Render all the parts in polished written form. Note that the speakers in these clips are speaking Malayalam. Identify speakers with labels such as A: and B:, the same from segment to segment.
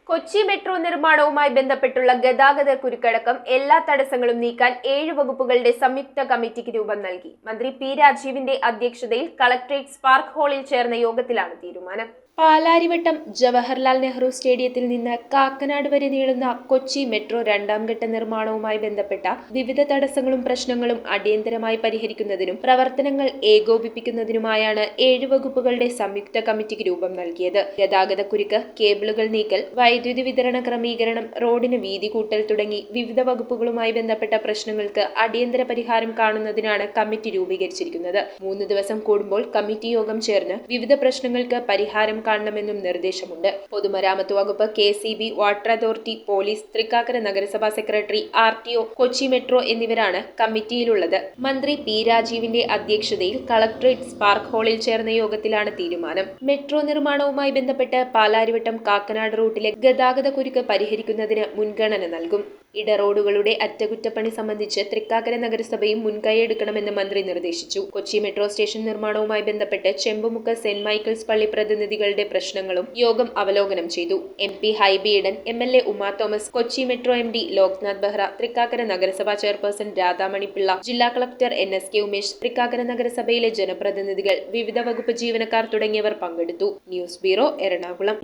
A: കൊച്ചി മെട്രോ നിർമ്മാണവുമായി ബന്ധപ്പെട്ടുള്ള ഗതാഗത കുരുക്കടക്കം എല്ലാ തടസ്സങ്ങളും നീക്കാൻ 7 വകുപ്പുകളുടെ സംയുക്ത കമ്മിറ്റിക്ക് രൂപം നൽകി. മന്ത്രി പി രാജീവിന്റെ അധ്യക്ഷതയിൽ കളക്ടറേറ്റ് സ്പാർക്ക് ഹാളിൽ ചേർന്ന യോഗത്തിലാണ് തീരുമാനം. പാലാരിവട്ടം ജവഹർലാൽ നെഹ്റു സ്റ്റേഡിയത്തിൽ നിന്ന് കാക്കനാട് വരെ നീളുന്ന കൊച്ചി മെട്രോ രണ്ടാം ഘട്ട നിർമ്മാണവുമായി ബന്ധപ്പെട്ട വിവിധ തടസ്സങ്ങളും പ്രശ്നങ്ങളും അടിയന്തരമായി പരിഹരിക്കുന്നതിനും പ്രവർത്തനങ്ങൾ ഏകോപിപ്പിക്കുന്നതിനുമായാണ് 7 വകുപ്പുകളുടെ സംയുക്ത കമ്മിറ്റിക്ക് രൂപം നൽകിയത്. ഗതാഗത കുരുക്ക്, കേബിളുകൾ നീക്കൽ, വൈദ്യുതി വിതരണ ക്രമീകരണം, റോഡിന് വീതി കൂട്ടൽ തുടങ്ങി വിവിധ വകുപ്പുകളുമായി ബന്ധപ്പെട്ട പ്രശ്നങ്ങൾക്ക് അടിയന്തര പരിഹാരം കാണുന്നതിനാണ് കമ്മിറ്റി രൂപീകരിച്ചിരിക്കുന്നത്. 3 ദിവസം കൂടുമ്പോൾ കമ്മിറ്റി യോഗം ചേർന്ന് വിവിധ പ്രശ്നങ്ങൾക്ക് പരിഹാരം കാണണമെന്നും നിർദ്ദേശമുണ്ട്. പൊതുമരാമത്ത് വകുപ്പ്, KCB, water authority, police, Thrikkakara നഗരസഭാ സെക്രട്ടറി, RTO, കൊച്ചി മെട്രോ എന്നിവരാണ് കമ്മിറ്റിയിലുള്ളത്. മന്ത്രി പി രാജീവിന്റെ അധ്യക്ഷതയിൽ കളക്ടറേറ്റ് സ്പാർക്ക് ഹാളിൽ ചേർന്ന യോഗത്തിലാണ് തീരുമാനം. മെട്രോ നിർമ്മാണവുമായി ബന്ധപ്പെട്ട് പാലാരിവട്ടം കാക്കനാട് റൂട്ടിലെ ഗതാഗത കുരുക്ക് പരിഹരിക്കുന്നതിന് മുൻഗണന നൽകും. ഇടറോഡുകളുടെ അറ്റകുറ്റപ്പണി സംബന്ധിച്ച് തൃക്കാക്കര നഗരസഭയും മുൻകൈയെടുക്കണമെന്ന് മന്ത്രി നിർദ്ദേശിച്ചു. കൊച്ചി മെട്രോ സ്റ്റേഷൻ നിർമ്മാണവുമായി ബന്ധപ്പെട്ട് ചെമ്പുമുക്ക് സെന്റ് മൈക്കിൾസ് പള്ളി പ്രതിനിധികളുടെ പ്രശ്നങ്ങളും യോഗം അവലോകനം ചെയ്തു. MP Hibi Eden, MLA Uma Thomas, Kochi metro MD Loknath Behera, Thrikkakara നഗരസഭാ ചെയർപേഴ്സൺ രാധാമണി പിള്ള, ജില്ലാ കളക്ടർ NSK ഉമേഷ്, തൃക്കാക്കര നഗരസഭയിലെ ജനപ്രതിനിധികൾ, വിവിധ വകുപ്പ് ജീവനക്കാർ തുടങ്ങിയവർ പങ്കെടുത്തു. News bureau, Ernakulam.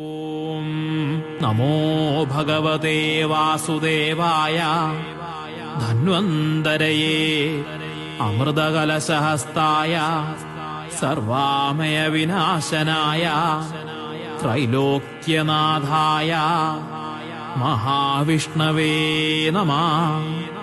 B: നമോ ഭഗവതേ വാസുദേവായ ധന്വന്തരയേ അമൃതകലശഹസ്തായ സർവാമയ വിനാശനായ ത്രൈലോക്യനാഥായ മഹാവിഷ്ണവേ നമഃ.